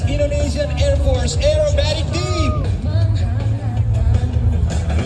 Indonesian Air Force Aerobatic Team.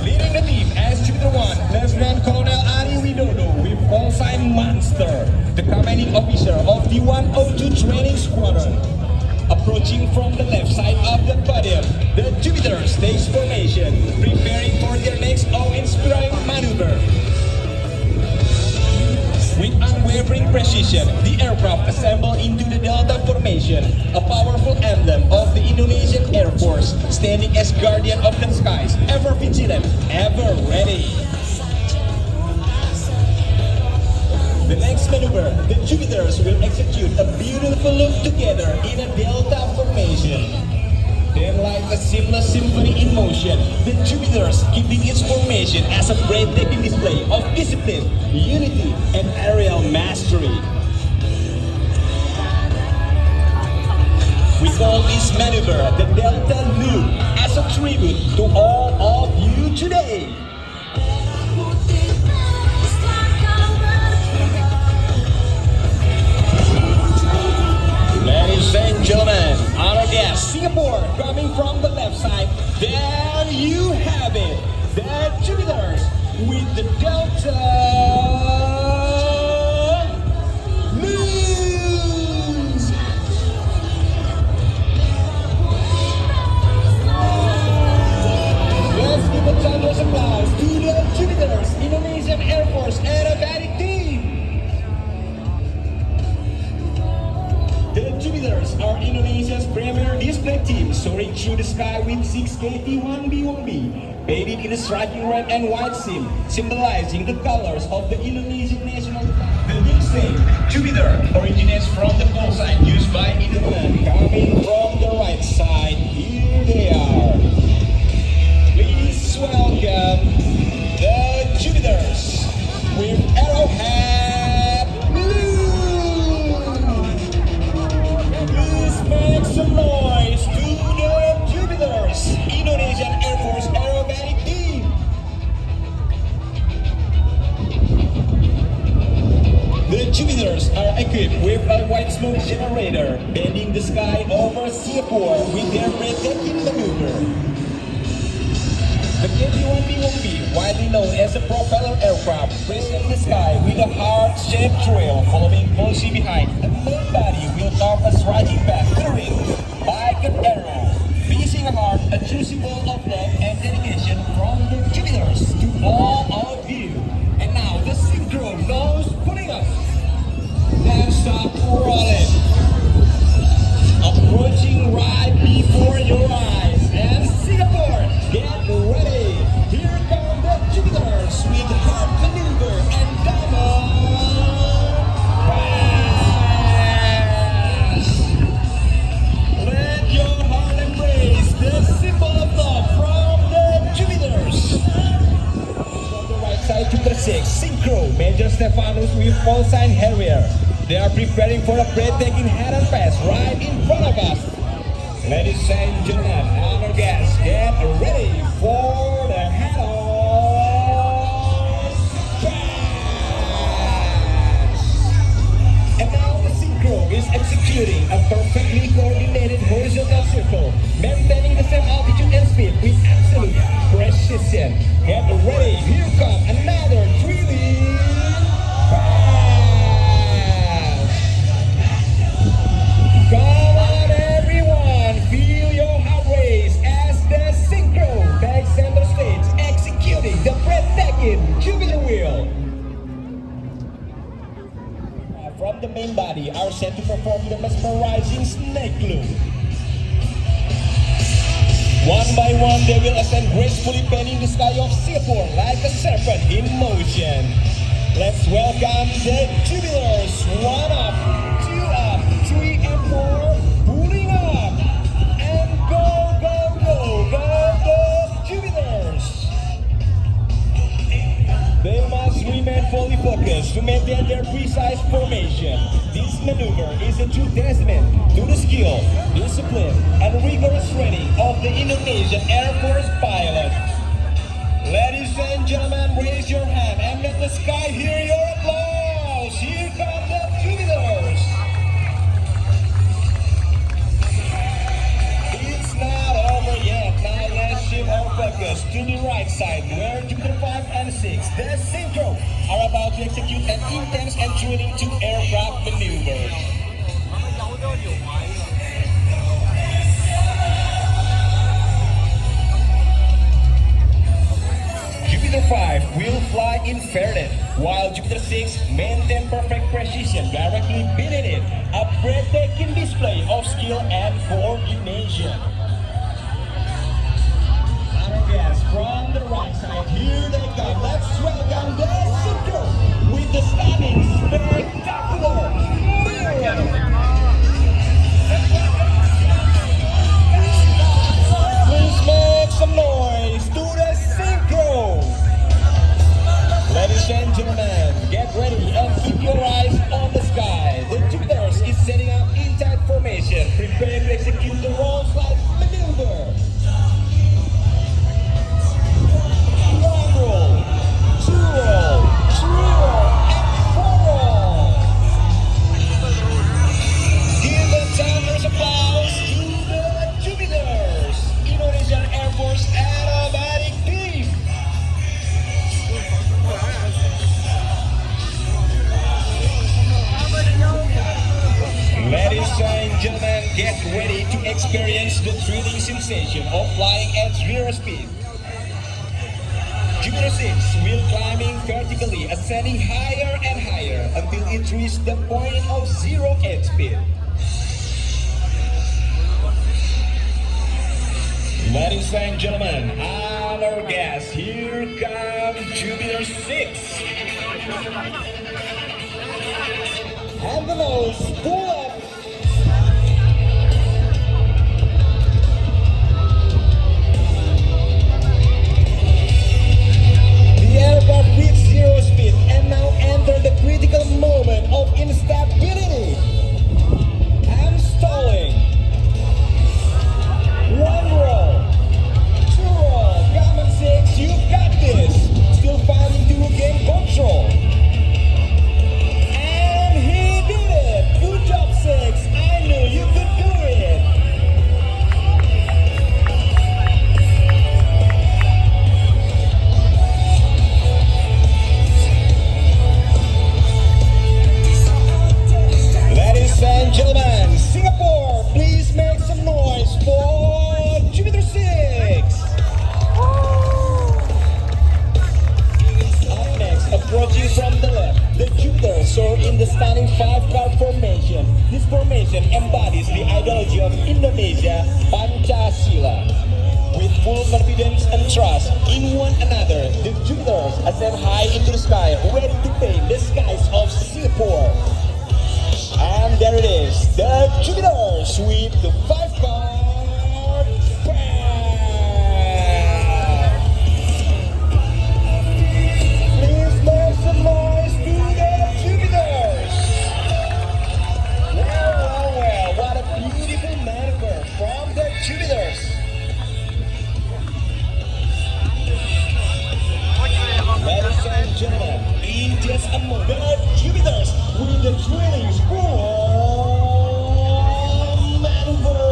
Leading the team as Jupiter 1, Lieutenant Colonel Ari Widodo with call sign Monster, the commanding officer of the 102 Training Squadron. Approaching from the left side of the podium, the Jupiter takes formation, preparing for their next awe-inspiring maneuver. With unwavering precision, the aircraft assembled into the Delta formation, a powerful emblem of the Indonesian Air Force, standing as guardian of the skies, ever vigilant, ever ready. The next maneuver, the Jupiters will execute a beautiful loop together in a Delta formation. Then, like a seamless symphony in motion, the Jupiters keeping its formation as a breathtaking display of discipline, unity, and aerial mastery. We call this maneuver the Delta Loop as a tribute to all of you today. Ladies and gentlemen, our guest, Singapore, coming from the left side. There you have it, the Jupiters with the Delta Loop. Let's give a thunderous applause to the Jupiters, Indonesian Air Force Aerobatic Team. The Jupiters are Indonesia's premier display team, soaring through the sky with 6 KT-1B-1B, painted in a striking red and white seam, symbolizing the colors of the Indonesian national flag. The nickname Jupiter originates from the call sign used by Indonesian. Coming from the right side, here they are. Please welcome the Jupiters with Arrowhead Blue. Make some noise to the Jupiters, Indonesian Air Force Aerobatic Team. The Jupiters are equipped with a white smoke generator, bending the sky over Singapore with their breathtaking maneuver. The KT-1B-1B, widely known as a propeller aircraft, cresting the sky with a heart-shaped trail following closely behind. The main body will carve a striking path through it, like an arrow, piercing a heart, a true symbol of love and dedication from the Jupiters to all of you. And now the synchro nose pulling us. stop rolling. Approaching right before your eyes. And Singapore, get ready. Here come the Jupiters with hard maneuver and diamond pass. Let your heart embrace the symbol of love from the Jupiters. From the right side to the 6, Synchro, Major Stephanus with full sign Harrier. They are preparing for a breathtaking head and pass right in front of us. Ladies and gentlemen, our guests, get ready for the head-on pass. And now the Synchro is executing a perfectly coordinated horizontal circle, maintaining the same altitude and speed with absolute precision. Get ready, here comes another thrilling pass. Come on everyone, feel your heart race as the Synchro takes center stage, executing the breathtaking Jupiter wheel. From the main body are set to perform the mesmerizing snake loop. One by one they will ascend gracefully, painting the sky of Singapore like a serpent in motion. Let's welcome the Jupiters. 1 up, 2 up, 3 and 4, pulling up. And go, go, go, go, go, Jupiters. They must remain fully focused to maintain their precise formation. This maneuver is a true testament to the skill, discipline, and rigorous training of the Indonesian Air Force pilot. Ladies and gentlemen, raise your hand and let the sky hear your applause. Here come the Jupiters. It's not over yet. Now let's shift our focus to the right side, where Jupiter 5 and 6, the Synchro, are about to execute an intense and thrilling two-aircraft maneuver. Jupiter 5 will fly inverted, while Jupiter 6 maintain perfect precision directly beneath it, a breathtaking display of skill and coordination. Our guests from the right side, here they come. Let's welcome the Synchro with the stunning, spectacular mirror. Please make some noise to the Synchro. Ladies and gentlemen, get ready and keep your eyes on the sky. The Jupiters is setting up in tight formation, preparing to execute the roll slide maneuver. 1 roll, 2 roll, 3 roll, and 4 roll. Give a thunderous applause to the Jupiters, Indonesian Air Force aerobatic team. Ladies and gentlemen, get ready to experience the thrilling sensation of flying at zero speed. Jupiter 6 will climbing vertically, ascending higher and higher until it reaches the point of zero edge speed. Ladies and gentlemen, our guests, here comes Jupiter 6. And the nose, pull up. The aircraft reached zero speed and now enter the critical moment of instability and stalling. 1 roll, 2 roll, come on 6, you've got this. Still fighting to regain control. And he did it. Good job 6, I knew you could do it. Ladies and gentlemen, Singapore, please make some noise for Jupiter 6. Up next, approaching from the left, the Jupiter soar in the stunning 5-car formation. of Indonesia, Pancasila. With full confidence and trust in one another, the Jupiters ascend high into the sky, ready to paint the skies of Singapore. And there it is, the Jupiters with the 5-car band. Please make some noise to the Jupiters. Well, what a beautiful maneuver from the Jupiters. Ladies and gentlemen, in just a moment, the Jupiters with the thrilling swarm maneuver.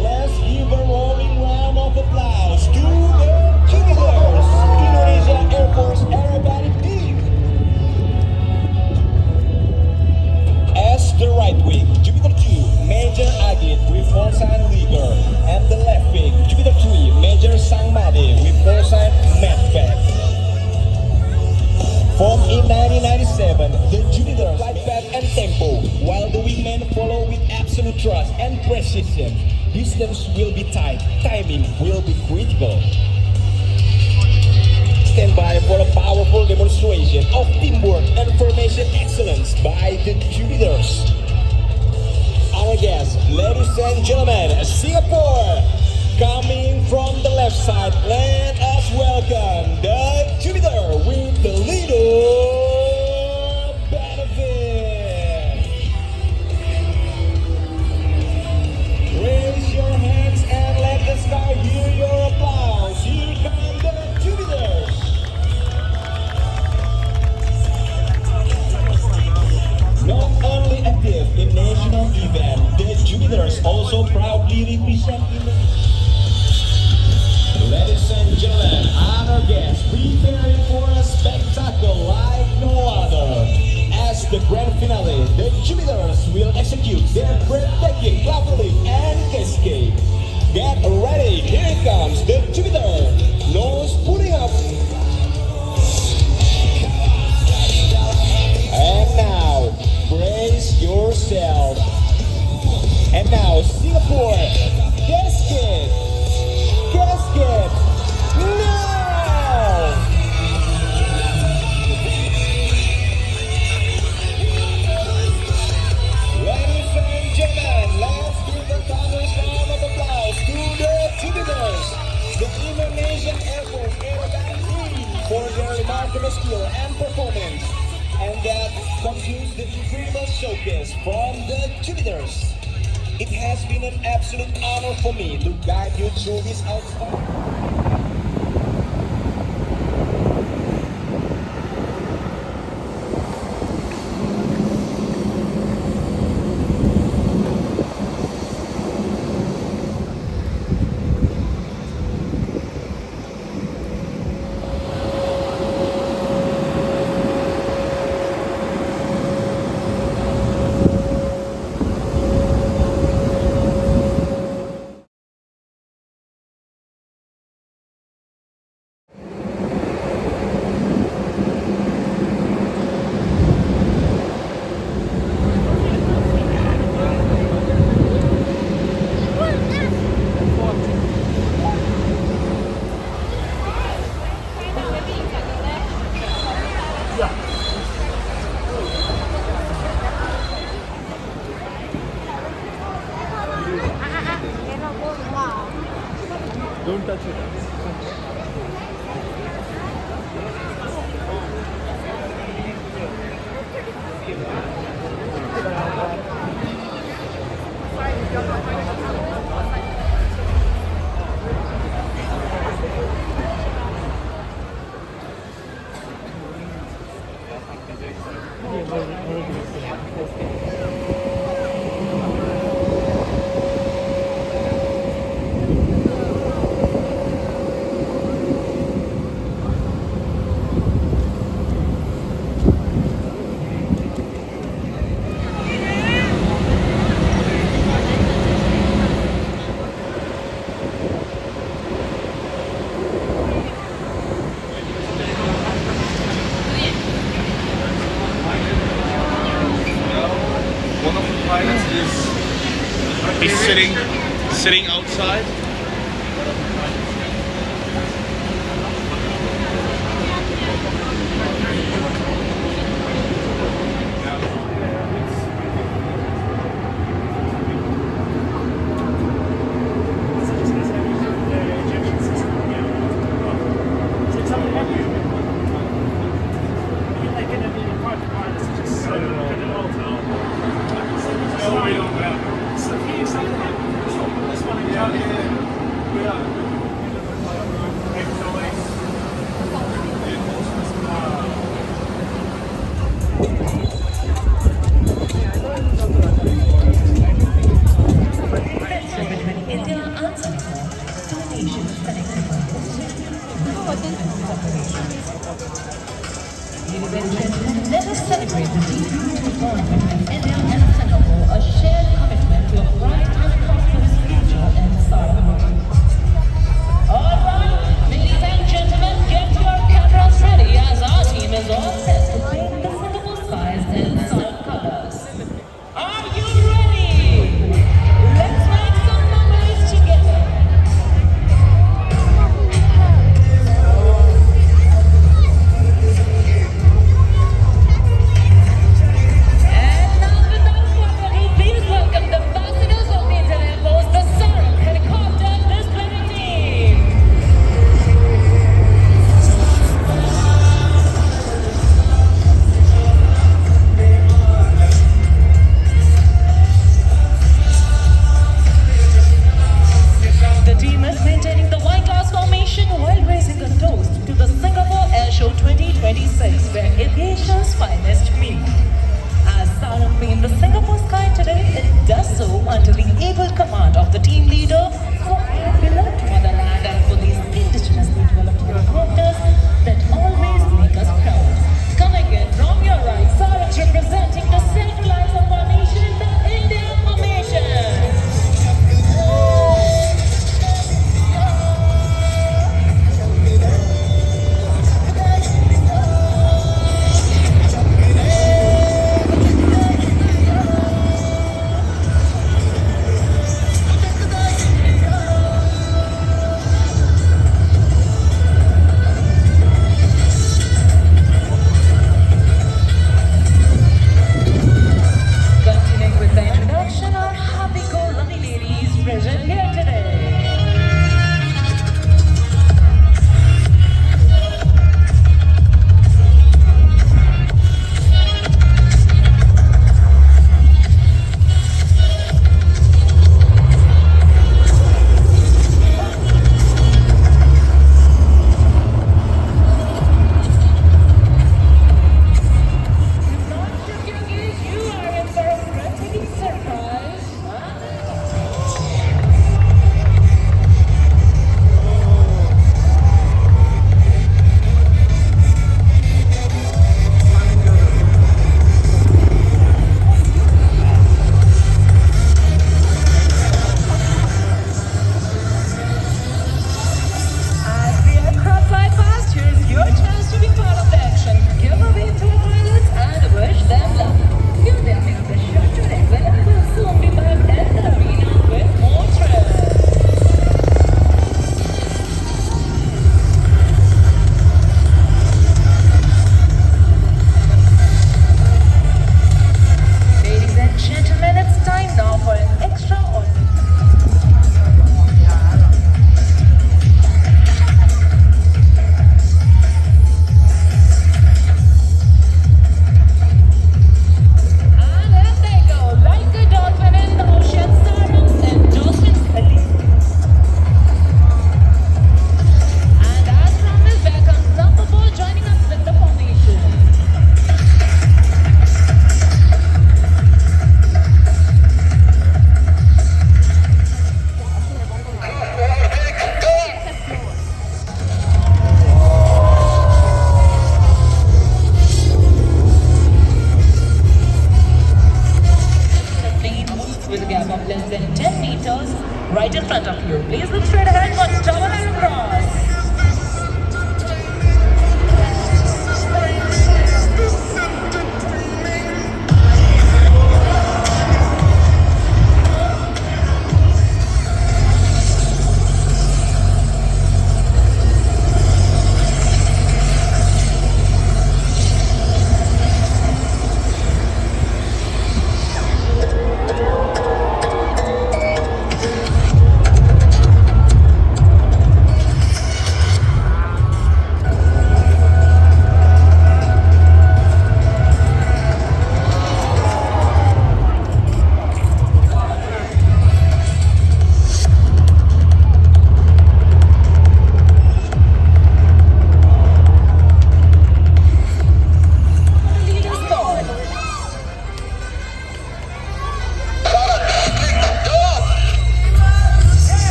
Let's give a roaring round of applause to the Jupiters, Indonesia Air Force Aerobatic Team. As the right wing, Jupiter 2, Major Agit with call sign Liger, and the left wing, Jupiter 3, Major Sangmade with call sign Medved. Formed in 1997, the Jupiter flight path and tempo, while the wingmen follow with absolute trust and precision. Distance will be tight, timing will be critical. Stand by for a powerful demonstration of teamwork and formation excellence by the Jupiters. Our guests, ladies and gentlemen, Singapore, coming from the left side, let us welcome the Jupiter with the little benefit. Raise your hands and let the sky hear your applause. Here come the Jupiters. Not only active in national event, the Jupiters also proudly represent Ladies and gentlemen, our guests preparing for a spectacle like no other. As the grand finale, the Jupiters will execute their breathtaking clover leap and cascade. Get ready, here it comes, the Jupiter. Nose putting up. And now, brace yourself. And now, Singapore, cascade. Casket now! Ladies and gentlemen, let's give the thunderous round of applause to the Jupiters, the Indonesian Air Force Aerobatic Team, for their remarkable skill and performance. And that concludes the incredible showcase from the Jupiters. It has been an absolute honor for me to guide you through this outstanding. Don't touch it. sitting outside. Ladies and gentlemen, let us celebrate the deep-rooted bond between India and Singapore, a shared commitment to a bright and prosperous future in Starlux. All right, ladies and gentlemen, get your cameras ready as our team is all set to paint the Singapore skies in sun colors. Are you ready? Let's make some memories together. And now, without further ado, please welcome the ambassadors of the Indian Air Force, the Starlux Helicopter Display Team. The team is maintaining the white house formation while raising a toast to the Singapore Airshow 2026, where aviation's finest meet. As Starlux paints the Singapore sky today, it does so under the able command of the team leader,